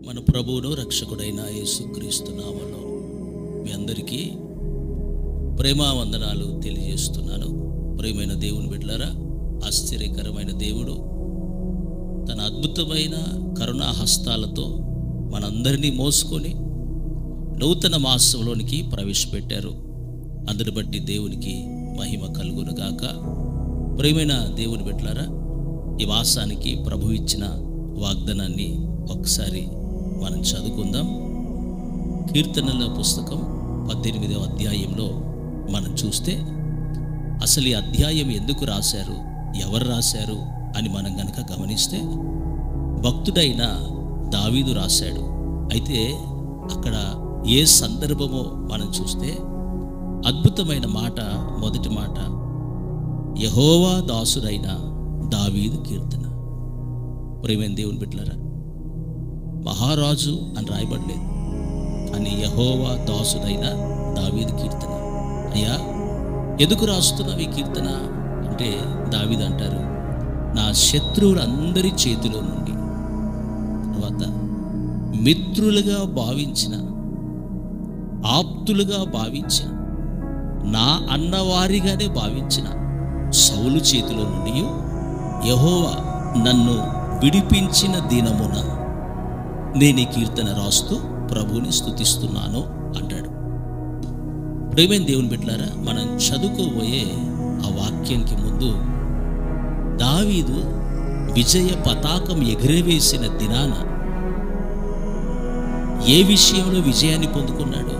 మన ప్రభువును రక్షకుడైన యేసుక్రీస్తు నామములో మీ అందరికీ ప్రేమావందనాలు తెలియజేస్తున్నాను. ప్రియమైన దేవుని బిడ్డలారా, ఆశ్చర్యకరమైన దేవుడు తన అద్భుతమైన కరుణా హస్తాలతో మనందరినీ మోసుకొని నూతన మాసంలోనికి ప్రవేశపెట్టారు. అందుని బట్టి దేవునికి మహిమ కలుగును గాక. ప్రియమైన దేవుని బిడ్డలారా, ఈ మాసానికి ప్రభు ఇచ్చిన వాగ్దానాన్ని ఒకసారి మనం చదువుకుందాం. కీర్తనల పుస్తకం 18వ అధ్యాయంలో మనం చూస్తే అసలు ఈ అధ్యాయం ఎందుకు రాశారు, ఎవరు రాశారు అని మనం గనక గమనిస్తే భక్తుడైన దావీదు రాశాడు. అయితే అక్కడ ఏ సందర్భమో మనం చూస్తే అద్భుతమైన మాట, మొదటి మాట యెహోవా దాసుడైన దావీదు కీర్తన. ప్రియమైన దేవుని బిడ్డలారా, మహారాజు అని రాయబడలేదు, కానీ యెహోవా దాసుడైన దావీదు కీర్తన. అయ్యా, ఎందుకు రాస్తున్నావు ఈ కీర్తన అంటే దావీదు అంటారు, నా శత్రువులందరి చేతిలో నుండి, తర్వాత మిత్రులుగా భావించిన, ఆప్తులుగా భావించిన, నా అన్నవారిగానే భావించిన సౌలు చేతిలో నుండి యెహోవా నన్ను విడిపించిన దినమున నేను ఈ కీర్తన రాస్తూ ప్రభువుని స్తుతిస్తున్నాను అంటాడు. ప్రియమైన దేవుని బిడ్డలారా, మనం చదువుకోబోయే ఆ వాక్యానికి ముందు దావీదు విజయ పతాకం ఎగురవేసిన దినాన ఏ విషయంలో విజయాన్ని పొందుకున్నాడు?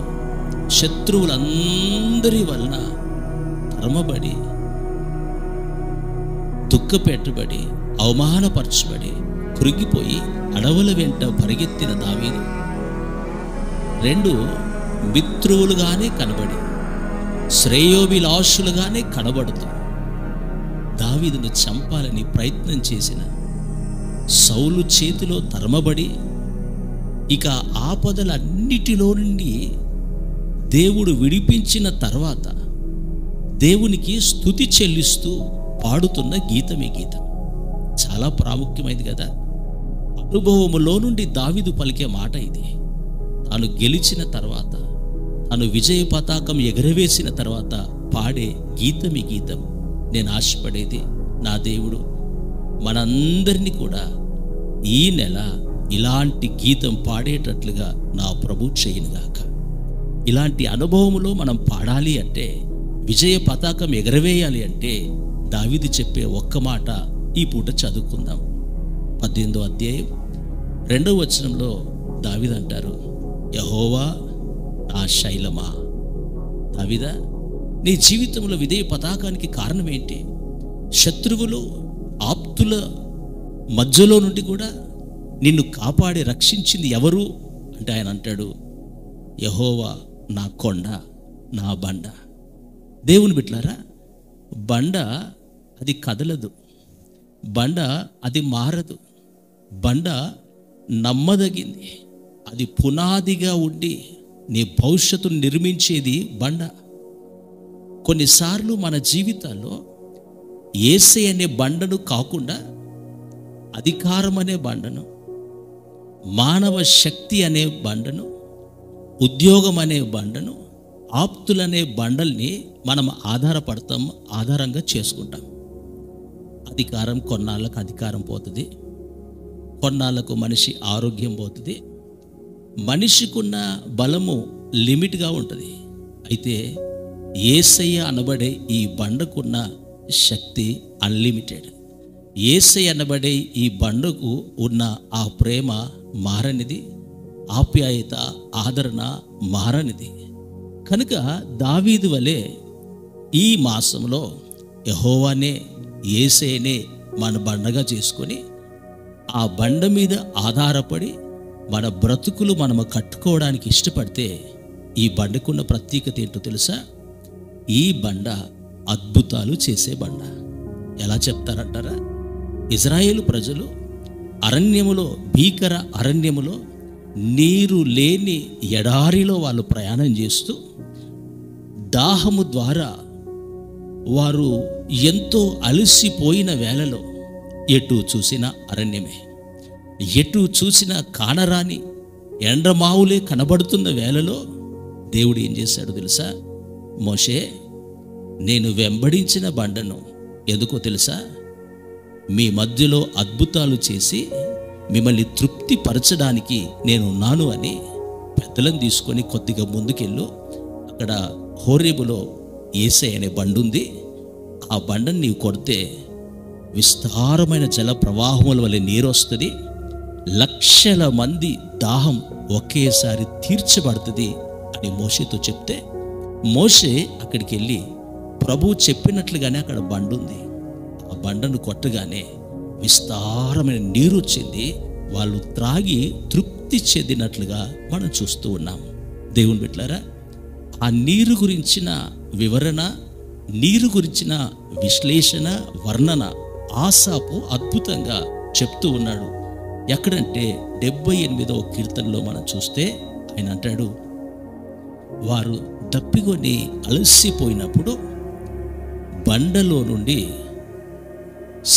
శత్రువులందరి వలన తరమబడి, దుఃఖపెట్టబడి, అవమానపరచబడి, కృంగిపోయి అడవుల వెంట పరిగెత్తిన దావీదు 2 మిత్రువులుగానే కనబడి, శ్రేయోభిలాషులుగానే కనబడుతూ దావీదును చంపాలని ప్రయత్నం చేసిన సౌలు చేతిలో తరమబడి, ఇక ఆపదలన్నిటిలో నుండి దేవుడు విడిపించిన తర్వాత దేవునికి స్తుతి చెల్లిస్తూ పాడుతున్న గీతమే గీతం. చాలా ప్రాముఖ్యమైనది కదా. అనుభవములో నుండి దావీదు పలికే మాట ఇది. తాను గెలిచిన తర్వాత, తాను విజయ పతాకం ఎగరవేసిన తర్వాత పాడే గీతమే గీతం. నేను ఆశపడేది, నా దేవుడు మనందరినీ కూడా ఈ నెల ఇలాంటి గీతం పాడేటట్లుగా నా ప్రభు చేయనుగాక. ఇలాంటి అనుభవములో మనం పాడాలి అంటే, విజయ పతాకం ఎగరవేయాలి అంటే దావీదు చెప్పే ఒక్క మాట ఈ పూట చదువుకుందాం. 18వ అధ్యాయం 2వ వచనంలో దావీదు అంటారు, యెహోవా నా శైలమా. దావీదా, నీ జీవితంలో విజయ పతాకానికి కారణం ఏంటి? శత్రువులు, ఆప్తుల మధ్యలో నుండి కూడా నిన్ను కాపాడి రక్షించింది ఎవరు అంటే ఆయన అంటాడు, యెహోవా నా కొండ, నా బండ. దేవుని బిడ్డలారా, బండ అది కదలదు, బండ అది మారదు, బండ నమ్మదగింది, అది పునాదిగా ఉండి నీ భవిష్యత్తును నిర్మించేది బండ. కొన్నిసార్లు మన జీవితాల్లో యేసయ్య అనే బండను కాకుండా అధికారం అనే బండను, మానవ శక్తి అనే బండను, ఉద్యోగం అనే బండను, ఆప్తులనే బండల్ని మనం ఆధారంగా చేసుకుంటాం. అధికారం కొన్నాళ్ళకు అధికారం పోతుంది, కొన్నాళ్ళకు మనిషి ఆరోగ్యం పోతుంది, మనిషికున్న బలము లిమిట్గా ఉంటుంది. అయితే యేసయ్య అనబడే ఈ బండకున్న శక్తి అన్లిమిటెడ్. యేసయ్య అనబడే ఈ బండకు ఉన్న ఆ ప్రేమ మారనిది, ఆప్యాయత, ఆదరణ మారనిది. కనుక దావీదు వలె ఈ మాసంలో యెహోవానే, యేసయ్యనే మన బండగా చేసుకొని, ఆ బండ మీద ఆధారపడి మన బ్రతుకులు మనము కట్టుకోవడానికి ఇష్టపడితే, ఈ బండకున్న ప్రత్యేకత ఏంటో తెలుసా? ఈ బండ అద్భుతాలు చేసే బండ. ఎలా చెప్తారంటారా? ఇజ్రాయేలు ప్రజలు అరణ్యములో, భీకర అరణ్యములో, నీరు లేని ఎడారిలో వాళ్ళు ప్రయాణం చేస్తూ, దాహము ద్వారా వారు ఎంతో అలసిపోయిన వేళలో ఎటు చూసిన అరణ్యమే, ఎటు చూసిన కానరాని ఎండ్రమావులే కనబడుతున్న వేళలో దేవుడు ఏం చేశాడు తెలుసా? మోషే, నేను వెంబడించిన బండను ఎందుకో తెలుసా? మీ మధ్యలో అద్భుతాలు చేసి మిమ్మల్ని తృప్తిపరచడానికి నేనున్నాను అని పెద్దలను తీసుకొని కొద్దిగా ముందుకెళ్ళు. అక్కడ హోరేబులో ఏసై అనే బండ ఉంది. ఆ బండను నీవు కొడితే విస్తారమైన జల ప్రవాహముల వలె నీరు వస్తుంది. లక్షల మంది దాహం ఒకేసారి తీర్చబడుతుంది అని మోషేతో చెప్తే, మోషే అక్కడికి వెళ్ళి ప్రభువు చెప్పినట్లుగానే అక్కడ బండ ఉంది. ఆ బండను కొట్టగానే విస్తారమైన నీరు వచ్చింది. వాళ్ళు త్రాగి తృప్తి చెందినట్లుగా మనం చూస్తూ ఉన్నాం. దేవుని బిడ్డలారా, ఆ నీరు గురించిన వివరణ, నీరు గురించిన విశ్లేషణ, వర్ణన ఆసాపు అద్భుతంగా చెప్తూ ఉన్నాడు. ఎక్కడంటే 78వ కీర్తనలో మనం చూస్తే ఆయన అంటాడు, వారు దప్పికొని అలసిపోయినప్పుడు బండలో నుండి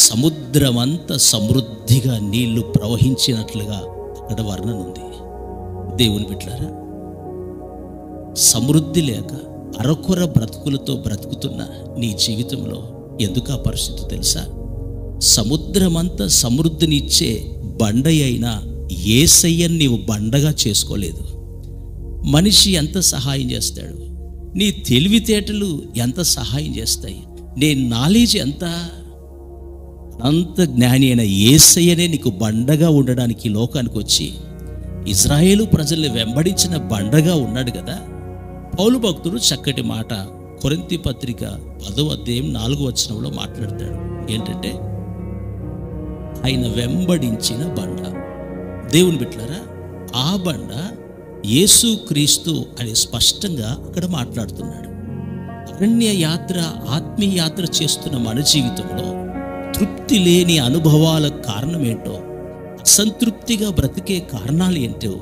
సముద్రమంత సమృద్ధిగా నీళ్లు ప్రవహించినట్లుగా అక్కడ వర్ణన ఉంది. దేవుని బిడ్డలారా, సమృద్ధి లేక అరకొర బ్రతుకులతో బ్రతుకుతున్న నీ జీవితంలో ఎందుకు ఆ పరిస్థితి తెలుసా? సముద్రమంతా సమృద్ధినిచ్చే బండ అయినా యేసయ్యని నీవు బండగా చేసుకోలేదు. మనిషి ఎంత సహాయం చేస్తాడు, నీ తెలివితేటలు ఎంత సహాయం చేస్తాయి, నీ నాలెడ్జ్ ఎంత, అంత జ్ఞాని అయిన యేసయ్యనే నీకు బండగా ఉండడానికి లోకానికి వచ్చి ఇజ్రాయేలు ప్రజల్ని వెంబడించిన బండగా ఉన్నాడు కదా. పౌలు భక్తుడు చక్కటి మాట కొరింథీ పత్రిక 10వ అధ్యాయం 4వ వచనంలో మాట్లాడతాడు. ఏంటంటే, ఆయన వెంబడించిన బండ. దేవుని బిడ్డలారా, ఆ బండ యేసు క్రీస్తు అని స్పష్టంగా అక్కడ మాట్లాడుతున్నాడు. అరణ్య యాత్ర, ఆత్మీయ యాత్ర చేస్తున్న మన జీవితంలో తృప్తి లేని అనుభవాల కారణం ఏంటో, అసంతృప్తిగా బ్రతికే కారణాలు ఏంటో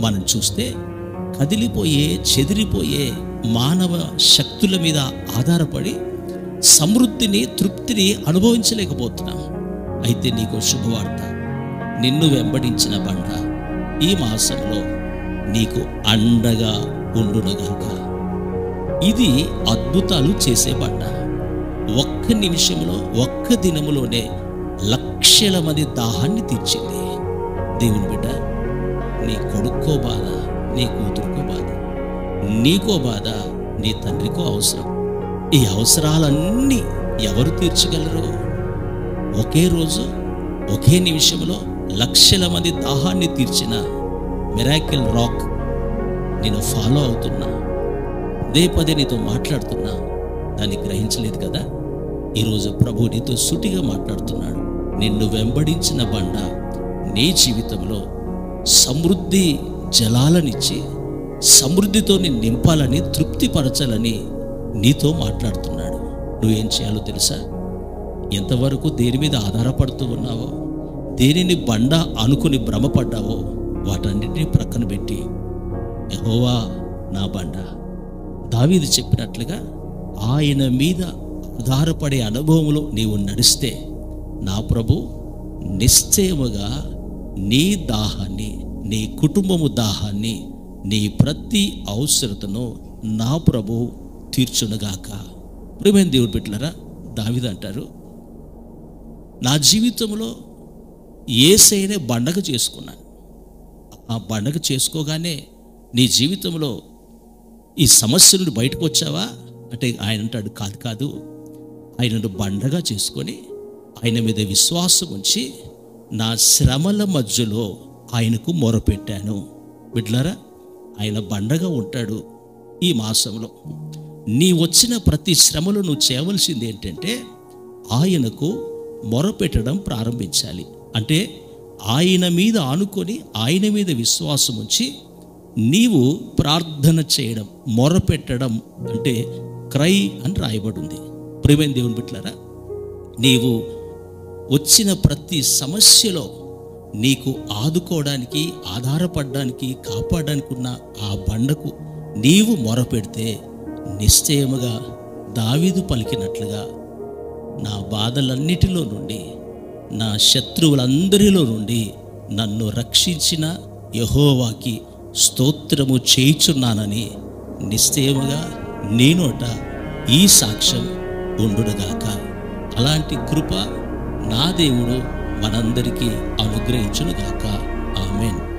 మనం చూస్తే, కదిలిపోయే చెదిరిపోయే మానవ శక్తుల మీద ఆధారపడి సమృద్ధిని, తృప్తిని అనుభవించలేకపోతున్నాం. అయితే నీకు శుభవార్త, నిన్ను వెంబడించిన బండ ఈ మాసంలో నీకు అండగా ఉండునుగాక. ఇది అద్భుతాలు చేసే బండ. ఒక్క నిమిషంలో, ఒక్క దినములోనే లక్షల మంది దాహాన్ని తీర్చింది. దేవుని బిడ్డ, నీ కొడుక్కో బాధ, నీ కూతురుకో బాధ, నీకో బాధ, నీ తండ్రికో అవసరం. ఈ అవసరాలన్నీ ఎవరు తీర్చగలరు? ఒకే రోజు, ఒకే నిమిషంలో లక్షల మంది దాహాన్ని తీర్చిన మిరాకిల్ రాక్ నేను ఫాలో అవుతున్నా, పదే నీతో మాట్లాడుతున్నా, దాన్ని గ్రహించలేదు కదా. ఈరోజు ప్రభు నీతో సూటిగా మాట్లాడుతున్నాడు. నిన్ను వెంబడించిన బండ నీ జీవితంలో సమృద్ధి జలాలనిచ్చి సమృద్ధితో నిన్ను నింపాలని, తృప్తిపరచాలని నీతో మాట్లాడుతున్నాడు. నువ్వేం చేయాలో తెలుసా? ఎంతవరకు దేని మీద ఆధారపడుతూ ఉన్నావో, దేనిని బండ అనుకుని భ్రమపడ్డావో వాటన్నిటినీ ప్రక్కన పెట్టి, యెహోవా నా బండ, దావీదు చెప్పినట్లుగా ఆయన మీద ఆధారపడే అనుభవంలో నీవు నడిస్తే, నా ప్రభు నిశ్చయముగా నీ దాహాన్ని, నీ కుటుంబము దాహాన్ని, నీ ప్రతి అవసరతను నా ప్రభు తీర్చునుగాక. ప్రియమైన దేవుని బిడ్డలారా, దావీదు అంటారు, నా జీవితంలో యేసయ్యనే బండగా చేసుకున్నాను. ఆ బండగా చేసుకోగానే నీ జీవితంలో ఈ సమస్య నుండి బయటకు వచ్చావా అంటే ఆయన అంటాడు, కాదు కాదు, ఆయనను బండగా చేసుకొని ఆయన మీద విశ్వాసం ఉంచి నా శ్రమల మధ్యలో ఆయనకు మొరపెట్టాను. బిడ్డలారా, ఆయన బండగా ఉంటాడు. ఈ మాసంలో నీ వచ్చిన ప్రతి శ్రమలో నువ్వు చేయవలసింది ఏంటంటే ఆయనకు మొరపెట్టడం ప్రారంభించాలి. అంటే ఆయన మీద ఆనుకొని, ఆయన మీద విశ్వాసం ఉంచి నీవు ప్రార్థన చేయడం, మొరపెట్టడం అంటే క్రై అని రాయబడి ఉంది. ప్రియమైన దేవుని బిడ్డలారా, నీవు వచ్చిన ప్రతి సమస్యలో నీకు ఆదుకోవడానికి, ఆధారపడడానికి, కాపాడడానికి ఉన్న ఆ బండకు నీవు మొరపెడితే నిశ్చయముగా దావీదు పలికినట్లుగా నా బాధలన్నిటిలో నుండి, నా శత్రువులందరిలో నుండి నన్ను రక్షించిన యెహోవాకి స్తోత్రము చేయుచున్నానని నిశ్చయముగా నీ నోట ఈ సాక్ష్యం ఉండునుగాక. అలాంటి కృప నా దేవుడు మనందరికీ అనుగ్రహించునుగాక. ఆమేన్.